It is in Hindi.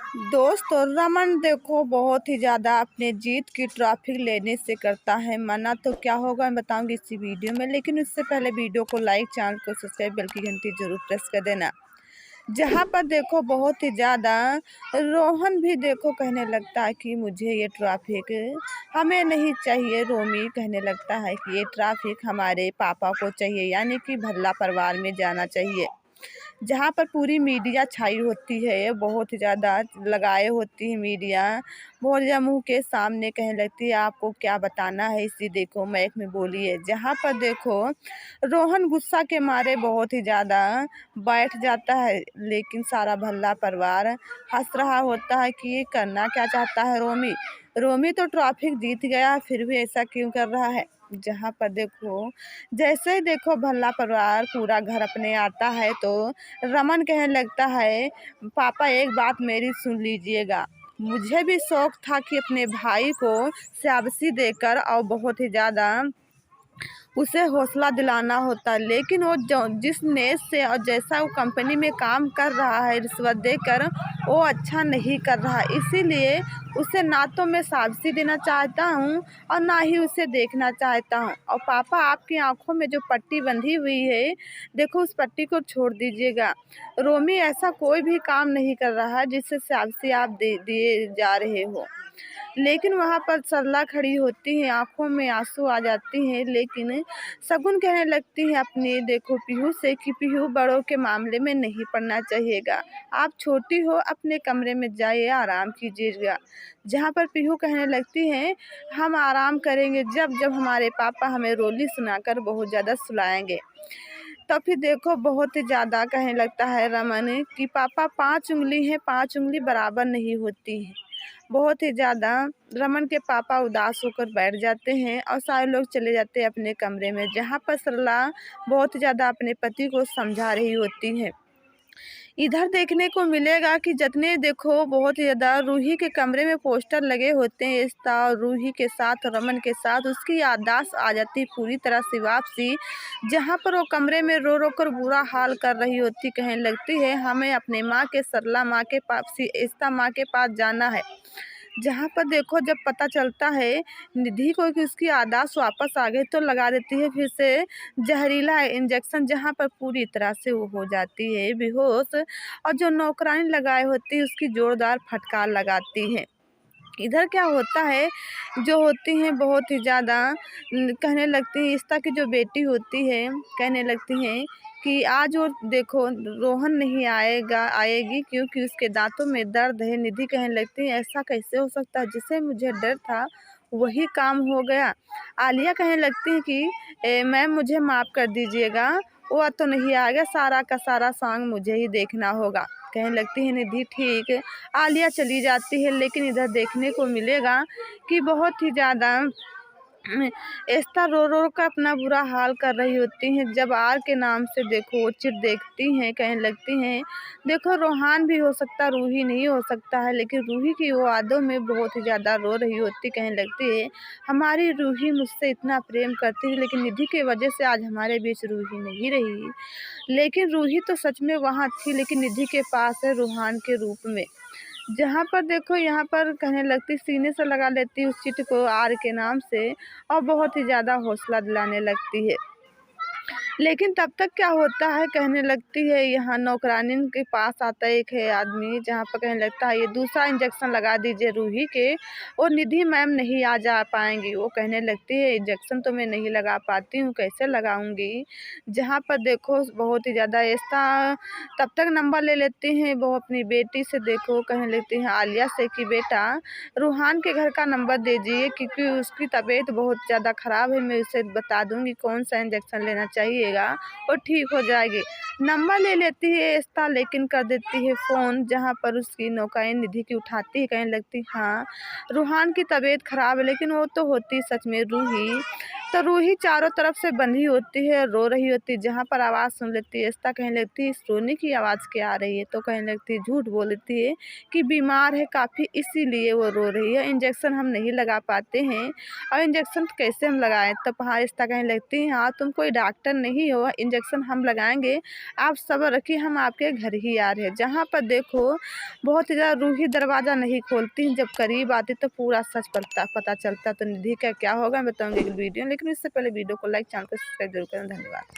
दोस्तों रमन देखो बहुत ही ज़्यादा अपने जीत की ट्रॉफी लेने से करता है मना। तो क्या होगा मैं बताऊंगी इसी वीडियो में, लेकिन उससे पहले वीडियो को लाइक, चैनल को सब्सक्राइब, बेल की घंटी जरूर प्रेस कर देना। जहाँ पर देखो बहुत ही ज़्यादा रोहन भी देखो कहने लगता है कि मुझे ये ट्रैफिक हमें नहीं चाहिए। रोमी कहने लगता है कि ये ट्रैफिक हमारे पापा को चाहिए, यानी कि भल्ला परिवार में जाना चाहिए। जहाँ पर पूरी मीडिया छाई होती है, बहुत ज़्यादा लगाए होती है मीडिया, बहुत ज़्यादा मुंह के सामने कहने लगती है आपको क्या बताना है, इसी देखो मैक में बोली है। जहाँ पर देखो रोहन गुस्सा के मारे बहुत ही ज़्यादा बैठ जाता है, लेकिन सारा भल्ला परिवार हंस रहा होता है कि ये करना क्या चाहता है रोमी। रोमी तो ट्रैफिक जीत गया, फिर भी ऐसा क्यों कर रहा है। जहाँ पर देखो जैसे ही देखो भल्ला परिवार पूरा घर अपने आता है तो रमन कहने लगता है पापा एक बात मेरी सुन लीजिएगा। मुझे भी शौक था कि अपने भाई को शाबाशी देकर और बहुत ही ज़्यादा उसे हौसला दिलाना होता, लेकिन वो जिस नेस से और जैसा वो कंपनी में काम कर रहा है रिश्वत देकर, वो अच्छा नहीं कर रहा। इसीलिए उसे ना तो मैं शाबाशी देना चाहता हूँ और ना ही उसे देखना चाहता हूँ। और पापा आपकी आंखों में जो पट्टी बंधी हुई है, देखो उस पट्टी को छोड़ दीजिएगा। रोमी ऐसा कोई भी काम नहीं कर रहा है जिससे शाबाशी आप दिए जा रहे हो। लेकिन वहाँ पर सरला खड़ी होती है, आंखों में आंसू आ जाती हैं। लेकिन शगुन कहने लगती है अपनी देखो पीहू से कि पीहू बड़ों के मामले में नहीं पड़ना चाहिएगा, आप छोटी हो अपने कमरे में जाइए आराम कीजिएगा। जहाँ पर पीहू कहने लगती है हम आराम करेंगे जब जब हमारे पापा हमें रोली सुनाकर बहुत ज़्यादा सुलाएंगे। तो फिर देखो बहुत ही ज़्यादा कहने लगता है रमन कि पापा 5 उंगली है, 5 उंगली बराबर नहीं होती है। बहुत ही ज़्यादा रमन के पापा उदास होकर बैठ जाते हैं और सारे लोग चले जाते हैं अपने कमरे में। जहाँ पर सरला बहुत ही ज़्यादा अपने पति को समझा रही होती है। इधर देखने को मिलेगा कि जितने देखो बहुत ही ज़्यादा रूही के कमरे में पोस्टर लगे होते हैं एकता और रूही के साथ रमन के साथ, उसकी याददाश्त आ जाती पूरी तरह से वापसी। जहाँ पर वो कमरे में रो रो कर बुरा हाल कर रही होती, कहने लगती है हमें अपने माँ के सरला माँ के पास एकता माँ के पास जाना है। जहाँ पर देखो जब पता चलता है निधि को कि उसकी याददाश्त वापस आ गई, तो लगा देती है फिर से जहरीला इंजेक्शन, जहाँ पर पूरी तरह से वो हो जाती है बेहोश। और जो नौकरानी लगाई होती है उसकी जोरदार फटकार लगाती है। इधर क्या होता है जो होती हैं बहुत ही ज़्यादा कहने लगती हैं एकता की जो बेटी होती है, कहने लगती हैं कि आज वो देखो रोहन नहीं आएगी क्योंकि उसके दांतों में दर्द है। निधि कहने लगती है ऐसा कैसे हो सकता है, जिसे मुझे डर था वही काम हो गया। आलिया कहने लगती है कि मैम मुझे माफ़ कर दीजिएगा, वो तो नहीं आएगा, सारा का सारा सॉन्ग मुझे ही देखना होगा। कहने लगती है निधि ठीक है। आलिया चली जाती है, लेकिन इधर देखने को मिलेगा कि बहुत ही ज़्यादा एकता रो रो कर अपना बुरा हाल कर रही होती हैं। जब आर के नाम से देखो वो चिट देखती हैं, कहने लगती हैं देखो रोहान भी हो सकता, रूही नहीं हो सकता है। लेकिन रूही की वो यादों में बहुत ही ज़्यादा रो रही होती, कहने लगती है हमारी रूही मुझसे इतना प्रेम करती है, लेकिन निधि की वजह से आज हमारे बीच रूही नहीं रही। लेकिन रूही तो सच में वहाँ थी, लेकिन निधि के पास है रूहान के रूप में। जहाँ पर देखो यहाँ पर कहने लगती सीने से लगा लेती उस चिट को आर के नाम से और बहुत ही ज़्यादा हौसला दिलाने लगती है। लेकिन तब तक क्या होता है, कहने लगती है यहाँ नौकरानी के पास आता एक है आदमी, जहाँ पर कहने लगता है ये दूसरा इंजेक्शन लगा दीजिए रूही के, और निधि मैम नहीं आ जा पाएंगी। वो कहने लगती है इंजेक्शन तो मैं नहीं लगा पाती हूँ, कैसे लगाऊंगी। जहाँ पर देखो बहुत ही ज़्यादा ऐसा तब तक नंबर ले लेती हैं वो अपनी बेटी से, देखो कहने लगती हैं आलिया से कि बेटा रूहान के घर का नंबर दीजिए क्योंकि उसकी तबीयत बहुत ज़्यादा ख़राब है, मैं उसे बता दूंगी कौन सा इंजेक्शन लेना चाहिएगा और ठीक हो जाएगी। नंबर ले लेती है एकता, लेकिन कर देती है फ़ोन। जहाँ पर उसकी नौकाएं निधि की उठाती है, कहने लगती हाँ रूहान की तबीयत ख़राब है, लेकिन वो तो होती सच में रूही। तो रूही चारों तरफ से बंधी होती है, रो रही होती है। जहाँ पर आवाज़ सुन लेती है ऐसा कहने लगती है, इस रोने की आवाज़ क्या आ रही है? तो कहने लगती है, झूठ बोल देती है कि बीमार है काफ़ी इसीलिए वो रो रही है, इंजेक्शन हम नहीं लगा पाते हैं और इंजेक्शन कैसे हम लगाएं? तो पहाड़िस्ता कहने लगती है, हाँ तुम कोई डॉक्टर नहीं हो, इंजेक्शन हम लगाएंगे, आप सब्र रखिए, हम आपके घर ही आ रहे हैं। जहाँ पर देखो बहुत ही ज़्यादा रूही दरवाज़ा नहीं खोलती, जब करीब आती तो पूरा सच पता चलता। तो निधि का क्या होगा मैं बताऊँगी एक वीडियो, लेकिन इससे पहले वीडियो को लाइक, चैनल को सब्सक्राइब जरूर करें। धन्यवाद।